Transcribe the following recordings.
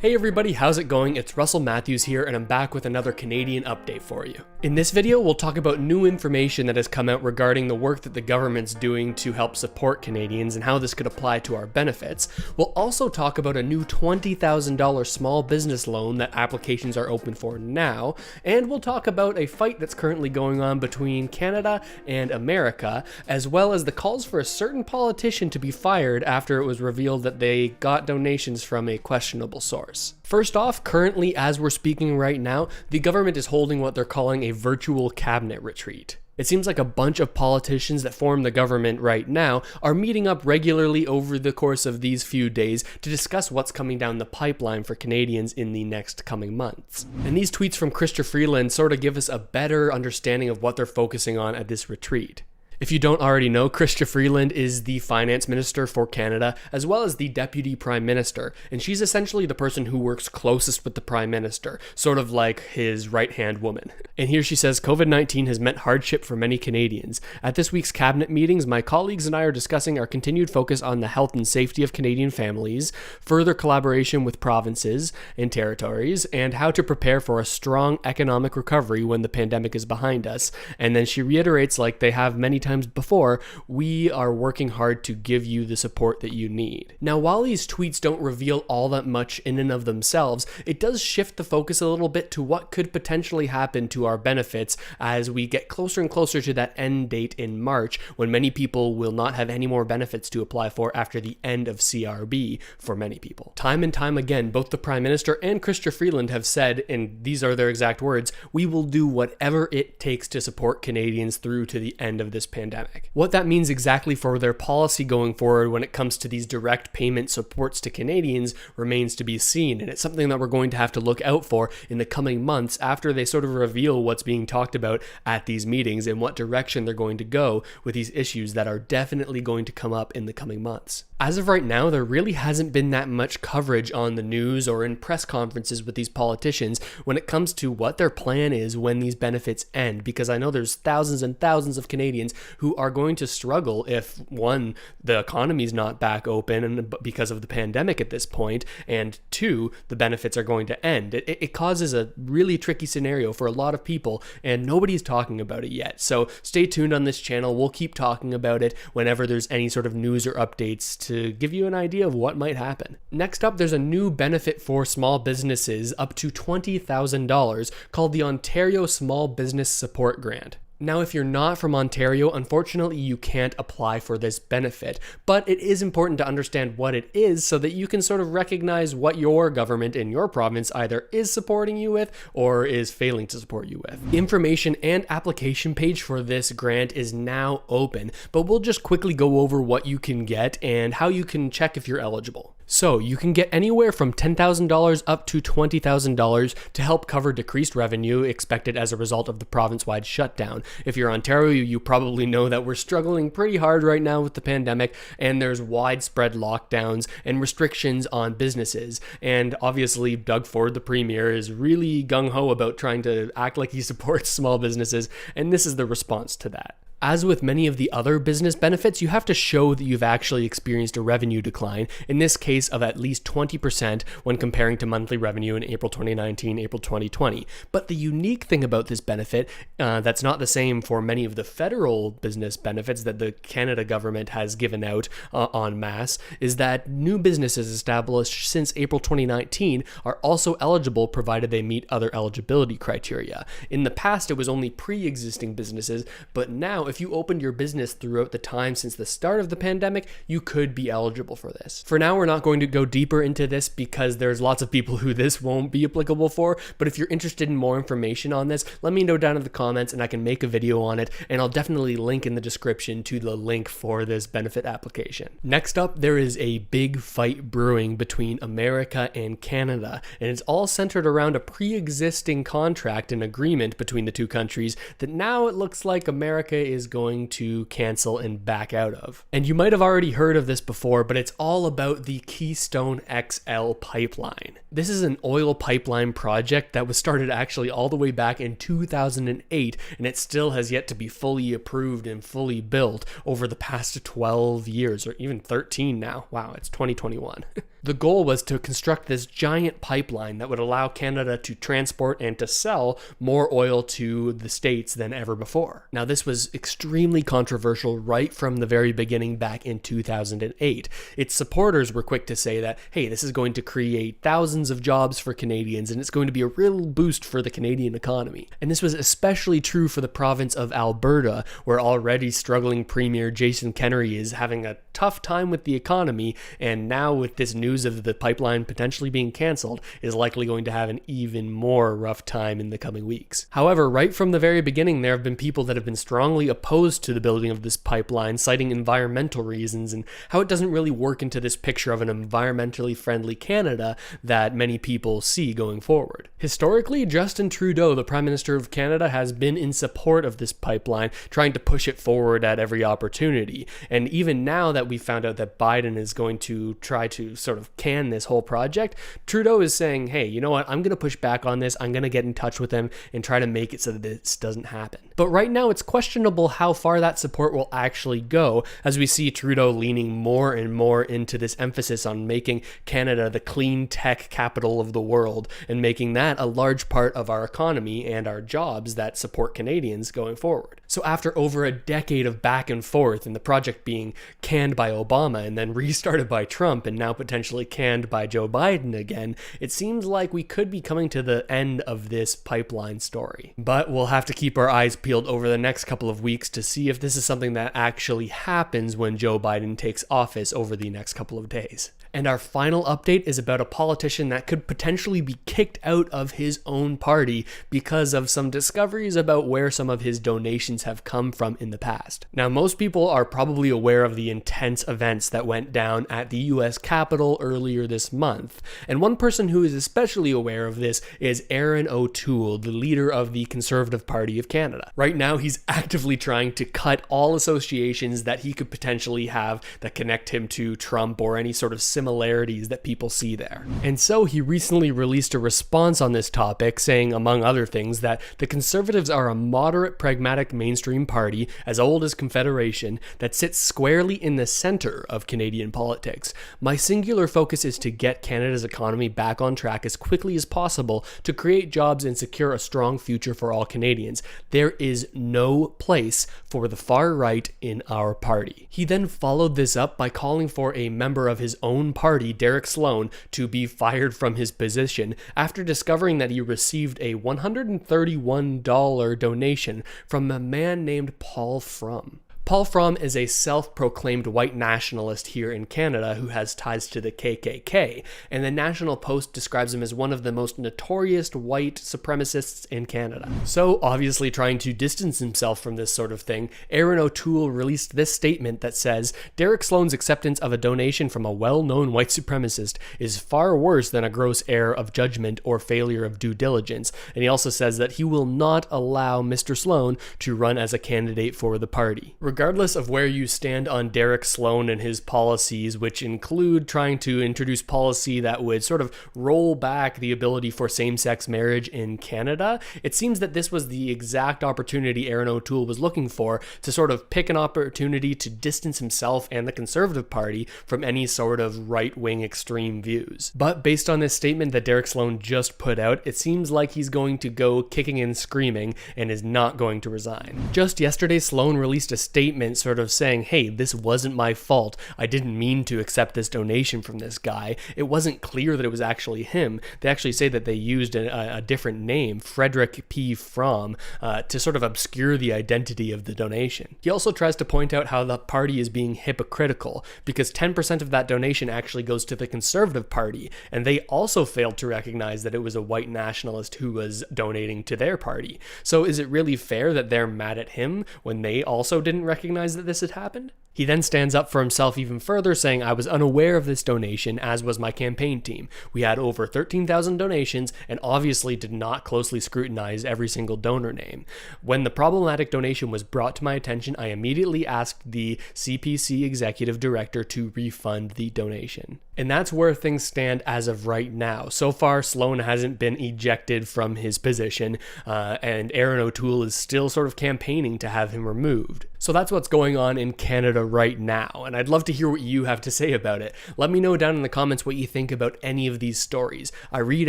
Hey everybody, how's it going? It's Russell Matthews here, and I'm back with another Canadian update for you. In this video, we'll talk about new information that has come out regarding the work that the government's doing to help support Canadians and how this could apply to our benefits. We'll also talk about a new $20,000 small business loan that applications are open for now, and we'll talk about a fight that's currently going on between Canada and America, as well as the calls for a certain politician to be fired after it was revealed that they got donations from a questionable source. First off, currently as we're speaking right now, the government is holding what they're calling a virtual cabinet retreat. It seems like a bunch of politicians that form the government right now are meeting up regularly over the course of these few days to discuss what's coming down the pipeline for Canadians in the next coming months. And these tweets from Chrystia Freeland sort of give us a better understanding of what they're focusing on at this retreat. If you don't already know, Chrystia Freeland is the finance minister for Canada, as well as the deputy prime minister, and she's essentially the person who works closest with the prime minister, sort of like his right-hand woman. And here she says, COVID-19 has meant hardship for many Canadians. At this week's cabinet meetings, my colleagues and I are discussing our continued focus on the health and safety of Canadian families, further collaboration with provinces and territories, and how to prepare for a strong economic recovery when the pandemic is behind us. And then she reiterates, like they have many times before, we are working hard to give you the support that you need. Now, while these tweets don't reveal all that much in and of themselves, it does shift the focus a little bit to what could potentially happen to our benefits as we get closer and closer to that end date in March, when many people will not have any more benefits to apply for after the end of CRB for many people. Time and time again, both the Prime Minister and Chrystia Freeland have said, and these are their exact words, we will do whatever it takes to support Canadians through to the end of this pandemic. What that means exactly for their policy going forward when it comes to these direct payment supports to Canadians remains to be seen, and it's something that we're going to have to look out for in the coming months after they sort of reveal what's being talked about at these meetings and what direction they're going to go with these issues that are definitely going to come up in the coming months. As of right now, there really hasn't been that much coverage on the news or in press conferences with these politicians when it comes to what their plan is when these benefits end, because I know there's thousands and thousands of Canadians who are going to struggle if, one, the economy's not back open and because of the pandemic at this point, and two, the benefits are going to end. It causes a really tricky scenario for a lot of people, and nobody's talking about it yet. So stay tuned on this channel. We'll keep talking about it whenever there's any sort of news or updates to give you an idea of what might happen. Next up, there's a new benefit for small businesses up to $20,000 called the Ontario Small Business Support Grant. Now, if you're not from Ontario, unfortunately, you can't apply for this benefit, but it is important to understand what it is so that you can sort of recognize what your government in your province either is supporting you with or is failing to support you with. Information and application page for this grant is now open, but we'll just quickly go over what you can get and how you can check if you're eligible. So you can get anywhere from $10,000 up to $20,000 to help cover decreased revenue expected as a result of the province-wide shutdown. If you're Ontario, you probably know that we're struggling pretty hard right now with the pandemic, and there's widespread lockdowns and restrictions on businesses. And obviously, Doug Ford, the Premier, is really gung-ho about trying to act like he supports small businesses, and this is the response to that. As with many of the other business benefits, you have to show that you've actually experienced a revenue decline, in this case of at least 20% when comparing to monthly revenue in April 2019, April 2020. But the unique thing about this benefit, that's not the same for many of the federal business benefits that the Canada government has given out en masse, is that new businesses established since April 2019 are also eligible provided they meet other eligibility criteria. In the past, it was only pre-existing businesses, but now if you opened your business throughout the time since the start of the pandemic, you could be eligible for this. For now, we're not going to go deeper into this because there's lots of people who this won't be applicable for, but if you're interested in more information on this, let me know down in the comments and I can make a video on it, and I'll definitely link in the description to the link for this benefit application. Next up, there is a big fight brewing between America and Canada, and it's all centered around a pre-existing contract and agreement between the two countries that now it looks like America is going to cancel and back out of. And you might have already heard of this before, but it's all about the Keystone XL pipeline. This is an oil pipeline project that was started actually all the way back in 2008, and it still has yet to be fully approved and fully built over the past 12 years, or even 13 now. Wow, it's 2021. The goal was to construct this giant pipeline that would allow Canada to transport and to sell more oil to the States than ever before. Now, this was extremely controversial right from the very beginning back in 2008. Its supporters were quick to say that, hey, this is going to create thousands of jobs for Canadians and it's going to be a real boost for the Canadian economy. And this was especially true for the province of Alberta, where already struggling Premier Jason Kenney is having a tough time with the economy, and now with this news of the pipeline potentially being cancelled, is likely going to have an even more rough time in the coming weeks. However, right from the very beginning, there have been people that have been strongly opposed to the building of this pipeline, citing environmental reasons and how it doesn't really work into this picture of an environmentally friendly Canada that many people see going forward. Historically, Justin Trudeau, the Prime Minister of Canada, has been in support of this pipeline, trying to push it forward at every opportunity. And even now that we found out that Biden is going to try to sort of can this whole project, Trudeau is saying, hey, you know what, I'm going to push back on this, I'm going to get in touch with him and try to make it so that this doesn't happen. But right now it's questionable how far that support will actually go, as we see Trudeau leaning more and more into this emphasis on making Canada the clean tech capital of the world and making that a large part of our economy and our jobs that support Canadians going forward. So after over a decade of back and forth and the project being canned by Obama and then restarted by Trump and now potentially canned by Joe Biden again, it seems like we could be coming to the end of this pipeline story. But we'll have to keep our eyes peeled over the next couple of weeks to see if this is something that actually happens when Joe Biden takes office over the next couple of days. And our final update is about a politician that could potentially be kicked out of his own party because of some discoveries about where some of his donations have come from in the past. Now, most people are probably aware of the intense events that went down at the US Capitol earlier this month. And one person who is especially aware of this is Erin O'Toole, the leader of the Conservative Party of Canada. Right now, he's actively trying to cut all associations that he could potentially have that connect him to Trump or any sort of similarities that people see there. And so he recently released a response on this topic, saying, among other things, that the Conservatives are a moderate, pragmatic mainstream party, as old as Confederation, that sits squarely in the center of Canadian politics. My singular focus is to get Canada's economy back on track as quickly as possible to create jobs and secure a strong future for all Canadians. There is no place for the far right in our party. He then followed this up by calling for a member of his own party, Derek Sloan, to be fired from his position after discovering that he received a $131 donation from a man named Paul Frum. Paul Frum is a self-proclaimed white nationalist here in Canada who has ties to the KKK, and the National Post describes him as one of the most notorious white supremacists in Canada. So, obviously trying to distance himself from this sort of thing, Erin O'Toole released this statement that says, Derek Sloan's acceptance of a donation from a well-known white supremacist is far worse than a gross error of judgment or failure of due diligence, and he also says that he will not allow Mr. Sloan to run as a candidate for the party. Regardless of where you stand on Derek Sloan and his policies, which include trying to introduce policy that would sort of roll back the ability for same-sex marriage in Canada, it seems that this was the exact opportunity Erin O'Toole was looking for to sort of pick an opportunity to distance himself and the Conservative Party from any sort of right-wing extreme views. But based on this statement that Derek Sloan just put out, it seems like he's going to go kicking and screaming and is not going to resign. Just yesterday, Sloan released a statement sort of saying, hey, this wasn't my fault. I didn't mean to accept this donation from this guy. It wasn't clear that it was actually him. They actually say that they used a different name, Frederick P. Fromm, to sort of obscure the identity of the donation. He also tries to point out how the party is being hypocritical because 10% of that donation actually goes to the Conservative Party, and they also failed to recognize that it was a white nationalist who was donating to their party. So is it really fair that they're mad at him when they also didn't recognize that this had happened? He then stands up for himself even further, saying, "I was unaware of this donation, as was my campaign team. We had over 13,000 donations and obviously did not closely scrutinize every single donor name. When the problematic donation was brought to my attention, I immediately asked the CPC executive director to refund the donation." And that's where things stand as of right now. So far, Sloan hasn't been ejected from his position, and Aaron O'Toole is still sort of campaigning to have him removed. So that's what's going on in Canada right now, and I'd love to hear what you have to say about it. Let me know down in the comments what you think about any of these stories. I read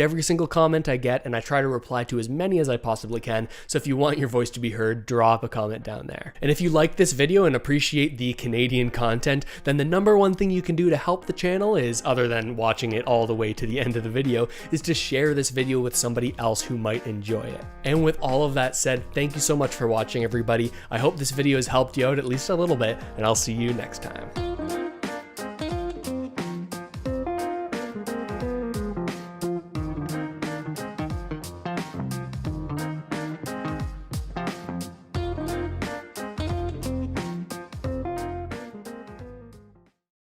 every single comment I get, and I try to reply to as many as I possibly can, so if you want your voice to be heard, drop a comment down there. And if you like this video and appreciate the Canadian content, then the number one thing you can do to help the channel is, other than watching it all the way to the end of the video, is to share this video with somebody else who might enjoy it. And with all of that said, thank you so much for watching, everybody. I hope this video has helped you out at least a little bit, and I'll see you next time.